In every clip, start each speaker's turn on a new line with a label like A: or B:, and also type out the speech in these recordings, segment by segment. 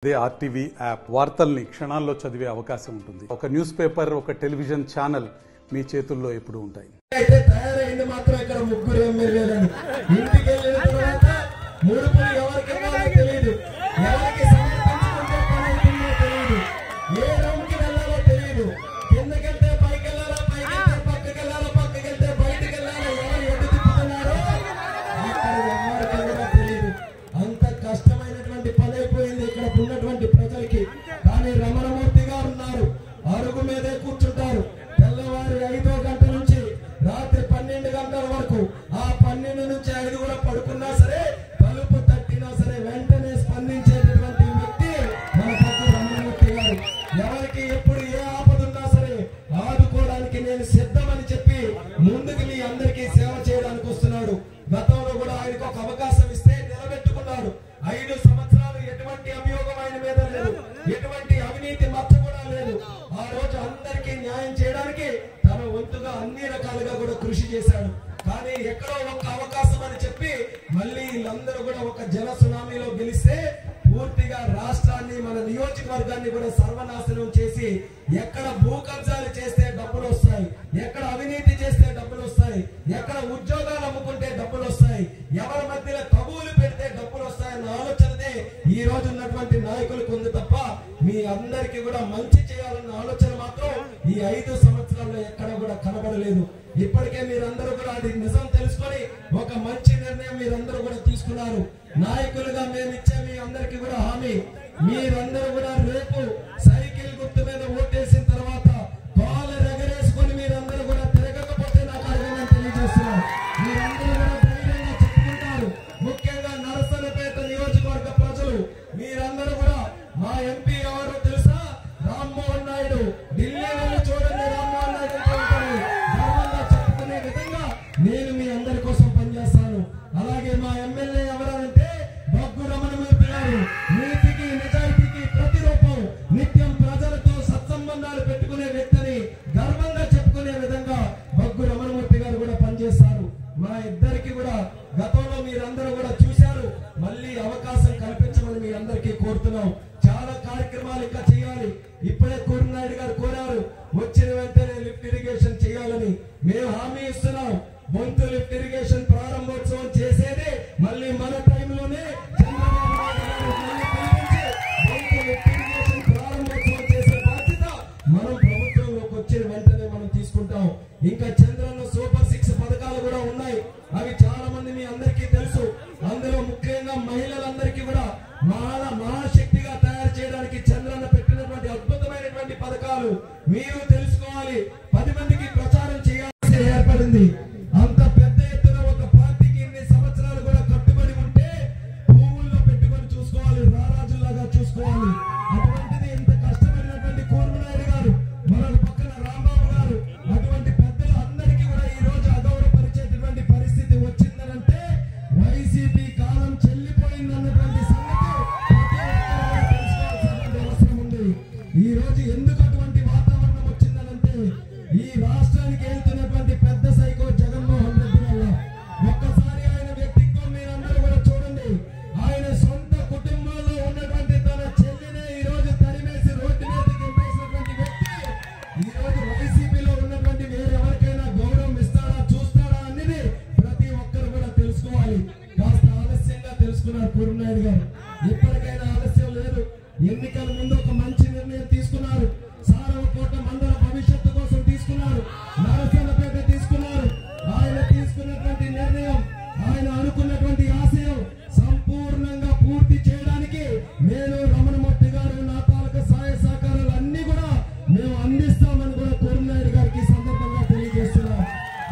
A: అదే RTV app వార్తల్ని క్షణాల్లో చదివే అవకాశం ఉంటుంది. ఒక న్యూస్ పేపర్, ఒక టెలివిజన్ ఛానల్ మీ చేతుల్లో ఎప్పుడు ఉంటాయి.
B: అయితే తయారైంది మాత్రం ఇక్కడ ముగ్గురు ఎమ్మెల్యేలని ఇంటికి వెళ్ళిన తర్వాత ముడుపులు ఎవరికి ఇవ్వాలో తెలియదు, ఎవరికి సమర్పించుకుంటే పని అవుతుందో తెలియదు, ఏ రౌండ్కి వెళ్ళాలో తెలియదు, కిందకెళ్తే పైకి వెళ్ళాలో, పైకి వెళ్తే పక్కకి వెళ్ళాలో, పక్కకి వెళ్తే బయటకు వెళ్ళాలో, ఎవరు ఎటు తిప్పుతున్నారో ఇక్కడ ఎవరికి కూడా తెలియదు. అంత కష్టమైనటువంటి పని అయిపోయింది ఇక్కడ ఉన్నటువంటి ప్రజలకి. కానీ రమణమూర్తి గారు ఉన్నారు, అరుగు మీదే కూర్చుంటారు. తెల్లవారి 5 గంటల నుంచి రాత్రి 12 గంటల వరకు, ఆ 12 నుంచి 5 కూడా పడుకున్నా సరే, తలుపు తట్టినా సరే వెంటనే స్పందించేటటువంటి వ్యక్తి మన పక్క రమణమూర్తి గారు. ఎవరికి ఎప్పుడు ఏ ఆపదున్నా సరే ఆదుకోవడానికి నేను సిద్ధమని చెప్పి ముందుకు మీ అందరికీ సేవ చేయడానికి వస్తున్నాడు. గతంలో కూడా ఆయనకు ఒక అవకాశం ఇస్తే నిలబెట్టుకున్నాడు. 5 సంవత్సరాలు ఎటువంటి అభియోగం ఆయన మీద లేదు, ఎటువంటి అవినీతి మచ్చ కూడా లేదు. ఆ రోజు అందరికీ న్యాయం చేయడానికి తన వంతుగా అన్ని రకాలుగా కూడా కృషి చేశాడు. కానీ ఎక్కడో ఒక అవకాశం అని చెప్పి మళ్ళీ వీళ్ళందరూ కూడా ఒక జన సునామీలో గెలిస్తే పూర్తిగా రాష్ట్రాన్ని, మన నియోజకవర్గాన్ని కూడా సర్వనాశనం చేసి, ఎక్కడ భూ కబ్జాలు చేస్తే డబ్బులు వస్తాయి, ఎక్కడ అవినీతి చేస్తే డబ్బులు వస్తాయి, ఎక్కడ ఉద్యోగాలు అమ్ముకుంటే డబ్బులు వస్తాయి, ఎవరి మధ్యలో కబూలు పెడితే డబ్బులు వస్తాయన్న ఆలోచననే ఈ రోజు ఉన్నటువంటి నాయకులకు ఉంది తప్ప మీ అందరికీ కూడా మంచి చేయాలన్న ఆలోచన మాత్రం ఈ 5 సంవత్సరాల్లో ఎక్కడ కూడా కనబడలేదు. ఇప్పటికే మీరందరూ కూడా అది నిజం తెలుసుకొని ఒక మంచి నిర్ణయం మీరందరూ కూడా తీసుకున్నారు. నాయకులుగా మేము ఇచ్చే మీ అందరికీ కూడా హామీ, మీరందరూ కూడా రేపు సైకిల్ గుర్తు మీద ఓటేసిన తర్వాత కాలర్ ఎగరేసుకొని మీరందరూ కూడా తిరగకపోతే నాకు అర్థం తెలియజేస్తున్నారు. మీరందరూ కూడా ధైర్యంగా చెప్పుకుంటారు. ముఖ్యంగా నరసన్నపేట నియోజకవర్గ ప్రజలు మీరందరూ కూడా మా ఎంపీ ఎవరో తెలుసా? రామ్మోహన్ నాయుడు. ఢిల్లీ వెళ్ళి చూడండి, రామ్మోహన్ నాయుడు గర్వంగా చెప్పుకునే విధంగా నేను మీ అందరి కోసం పనిచేస్తాను. అలాగే మా ఎమ్మెల్యే ఎవరంటే బగ్గు రమణమూర్తి గారు. నీతికి నిజాయితీకి ప్రతిరూపం, నిత్యం ప్రజలతో సత్సంబంధాలు పెట్టుకునే వ్యక్తిని గర్వంగా చెప్పుకునే విధంగా బగ్గు రమణమూర్తి గారు కూడా పనిచేస్తారు. మా ఇద్దరికి కూడా గతంలో మీరందరూ కూడా చూశారు. మళ్ళీ అవకాశం కల్పించమని మీ అందరికీ కోరుతున్నాం. చాలా కార్యక్రమాలు ఇంకా చేయాలి. ఇప్పుడే కోరినాయుడు గారు కోరారు, వచ్చిన వెంటనే లిఫ్ట్ ఇరిగేషన్ చేయాలని. మేము హామీ ఇస్తున్నాం. బొంతు లిఫ్ట్ ఇరిగేషన్ ప్రారంభోత్సవం చేసేది మళ్ళీ మన టైంలోనే చంద్రబాబు నాయుడు బొంతు లిఫ్ట్ ఇరిగేషన్ ప్రారంభోత్సవం చేసే బాధ్యత మనం ప్రభుత్వంలోకి వచ్చిన వెంటనే మనం తీసుకుంటాం. ఇంకా చంద్రన్న సూపర్ 6 పథకాలు కూడా ఉన్నాయి. అవి చాలా మంది మీ అందరికీ తెలుసు. అందులో ముఖ్యంగా మహిళలందరికీ కూడా మహాశక్తిగా తయారు చేయడానికి చంద్రన్న పెట్టినటువంటి అద్భుతమైనటువంటి పథకాలు మీరు తెలుసుకోవాలి. 10 మందికి ప్రచారం చేయాల్సి ఏర్పడింది. అంత పెద్ద ఎత్తున ఒక పార్టీకి ఇన్ని సంవత్సరాలు కూడా కట్టుబడి ఉంటే పువ్వుల్లో పెట్టుకొని చూసుకోవాలి, రారాజులాగా చూసుకోవాలి. అటువంటిది ఇంత కష్టపడినటువంటి కోరినాయుడు గారు, మరొక పక్కన రాంబాబు గారు, అటువంటి పెద్దలు అందరికీ కూడా ఈ రోజు అగౌరవపరిచేటువంటి పరిస్థితి వచ్చిందనంటే వైసీపీ కాలం చెల్లిపోయిందన్నటువంటి సంగతి తెలుసుకోవాల్సినటువంటి అవసరం ఉంది. ఈ రోజు ఎందుకు అటువంటి వాతావరణం వచ్చిందనంటే ఈ రాష్ట్రానికి వెళ్తున్నటువంటి పెద్ద సైకో జగన్మోహన్ రెడ్డి వల్ల. ఒక్కసారి ఆయన వ్యక్తిత్వం మీరందరూ కూడా చూడండి. ఆయన సొంత కుటుంబంలో ఉన్నటువంటి తన చెల్లినే ఈ రోజు తరిమేసి రోడ్డు మీద దింపేసినటువంటి వ్యక్తి ఈ రోజు వైసీపీలో ఉన్నటువంటి వేరెవరికైనా గౌరవం ఇస్తాడా, చూస్తాడా అనేది ప్రతి ఒక్కరు కూడా తెలుసుకోవాలి. కాస్త ఆలస్యంగా తెలుసుకున్నారు కోరినాయుడు గారు. ఇప్పటికైనా ఆలస్యం లేదు. ఎన్నికల ముందు ఒక మంచి నిర్ణయం తీసుకున్నారు. సారవకోట మండల భవిష్యత్తు కోసం తీసుకున్నారు. నరసన్నపేట తీసుకున్నారు. ఆయన తీసుకున్నటువంటి నిర్ణయం, ఆయన అనుకున్నటువంటి ఆశయం సంపూర్ణంగా పూర్తి చేయడానికి నేను రమణమూర్తి గారు నా తాలూకా సహాయ సహకారాలు అన్ని కూడా మేము అందిస్తామని కూడా కోరినాయుడు గారికి సందర్భంగా తెలియజేస్తున్నాం.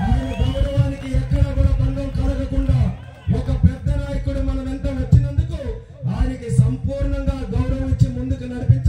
B: ఆయన గౌరవానికి ఎక్కడ కూడా భంగం కలగకుండా ఒక పెద్ద నాయకుడు మనం ఎంత వచ్చినందుకు ఆయనకి సంపూర్ణంగా గౌరవం ఇచ్చి ముందుకు నడిపించారు.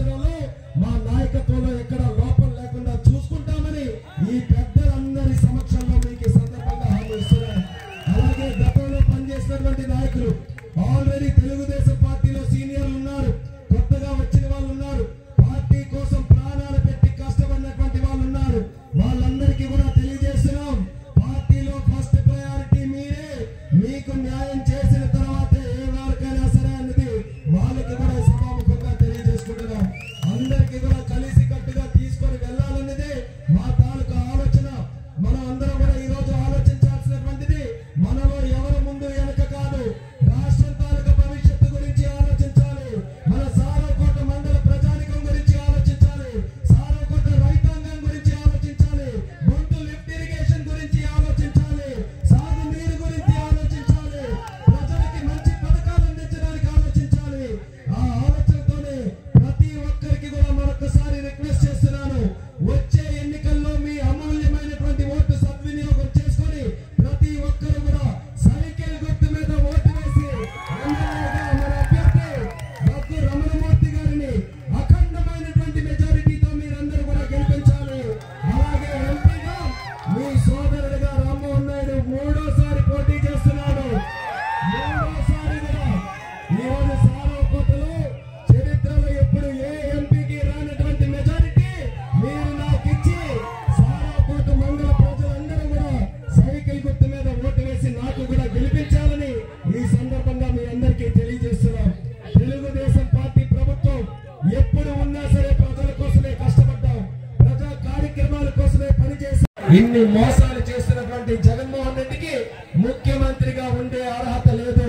B: ఎప్పుడు ఉన్నా సరే ప్రజల కోసమే కష్టపడ్డాం, ప్రజా కార్యక్రమాల కోసమే పనిచేసి ఇన్ని మోసాలు చేస్తున్నటువంటి జగన్మోహన్ రెడ్డికి ముఖ్యమంత్రిగా ఉండే అర్హత లేదు.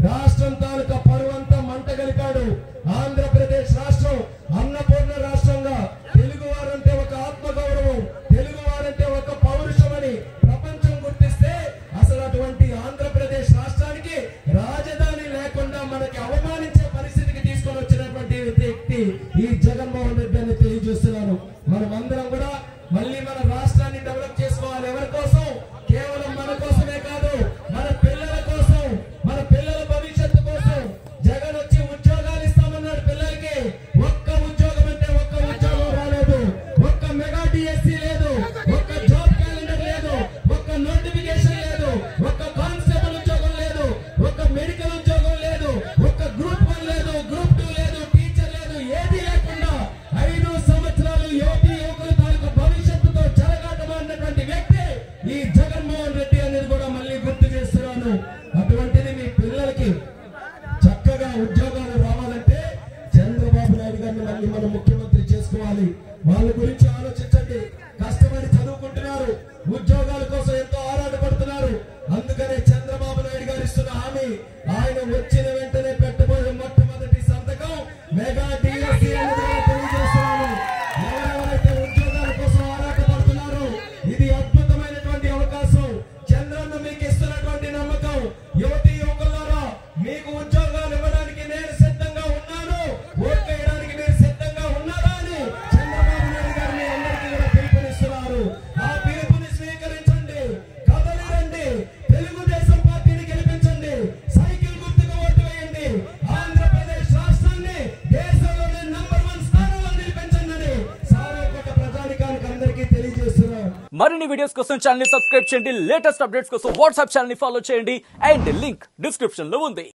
B: రాష్ట్రం తాలూకా పరువంతా మంట గలిపాడు. ఆంధ్రప్రదేశ్ రాష్ట్రం అన్నపూర్ణ రాష్ట్రంగా, తెలుగు వారంటే ఒక ఆత్మగౌరవం, తెలుగు వారంటే ఒక పౌరుషమని ప్రపంచం గుర్తిస్తే అసలు అటువంటి ఆంధ్రప్రదేశ్ రాష్ట్రానికి రాజధాని లేకుండా మనకి అవమానించే పరిస్థితికి తీసుకొని వచ్చినటువంటి వ్యక్తి ఈ జగన్మోహన్ రెడ్డి అని తెలియజేస్తున్నాను. మనమందరం కూడా మళ్ళీ మన రాష్ట్రాన్ని డెవలప్ చేసుకోవాలి. ఎవరి కోసం? కేవలం మన కోసమే కాదు, మన పిల్లల కోసం, మన పిల్లల భవిష్యత్తు కోసం. జగన్ వచ్చి ఉద్యోగాలు ఇస్తామన్నాడు పిల్లలకి. ఒక్క ఉద్యోగం అంటే ఒక్క ఉద్యోగం రాలేదు. ఒక్క మెగా డిఎస్సీ లేదు, ఒక్క జాబ్ క్యాలెండర్ లేదు, ఒక్క నోటిఫికేషన్ లేదు, ఒక్క కానిస్టేబుల్ ఉద్యోగం లేదు, ఒక్క మెడికల్ ఉద్యోగం లేదు, ఒక్క గ్రూప్ 1 లేదు, గ్రూప్ 2 లేదు, టీచర్ లేదు, ఏది లేకుండా 5 సంవత్సరాలు యువతి యువకుల తాలూకు భవిష్యత్తుతో చెలగాటమాడినటువంటి వ్యక్తి ఈ జగన్మోహన్ రెడ్డి అనేది కూడా మళ్ళీ గుర్తు చేస్తున్నాను. అటువంటిది మీ పిల్లలకి చక్కగా ఉద్యోగాలు రావాలంటే చంద్రబాబు నాయుడు గారిని మళ్ళీ మనం ముఖ్యమంత్రి చేసుకోవాలి. వాళ్ళ గురించి ఆలోచించండి. కష్టపడి చదువుకుంటున్నారు, ఉద్యోగాల కోసం ఎంతో ఆరాటపడుతున్నారు. అందుకనే చంద్రబాబు నాయుడు గారు ఇస్తున్న హామీ, ఆయన వచ్చిన వెంటనే పెట్టబోయే మొట్టమొదటి సంతకం మెగా డిఎస్సీ అనేది తెలియజేస్తున్నాను. ఎవరెవరైతే ఉద్యోగాల కోసం ఆరాటపడుతున్నారో ఇది అద్భుతమైనటువంటి అవకాశం. చంద్రన్న మీకు ఇస్తున్నటువంటి నమ్మకం. యువతి యువకులారా, మీకు ఉద్యోగాలు ఇవ్వడానికి నేను సిద్ధంగా ఉన్నాను, ఓట్ వేయడానికి మీరు సిద్ధంగా ఉన్నారా అని చంద్రబాబు నాయుడు గారిని అందరికీ కూడా పిలుపునిస్తున్నారు. ఆ పిలుపుని స్వీకరించండి, కదలిరండి, తెలుగుదేశం పార్టీని గెలిపించండి, సైకిల్ గుర్తుకు ఓటు వేయండి, ఆంధ్రప్రదేశ్ రాష్ట్రాన్ని దేశంలోనే నంబర్ 1 స్థానంలో నిలిపించండి సార్వత్రిక ప్రజానికానికి అందరికీ తెలియజేస్తున్నాం.
C: మరిన్ని వీడియోస్ కోసం ఛానల్ ని సబ్స్క్రైబ్ చేయండి. లేటెస్ట్ అప్డేట్స్ కోసం వాట్సాప్ ఛానల్ ని ఫాలో చేయండి. అండ్ లింక్ డిస్క్రిప్షన్ లో ఉంది.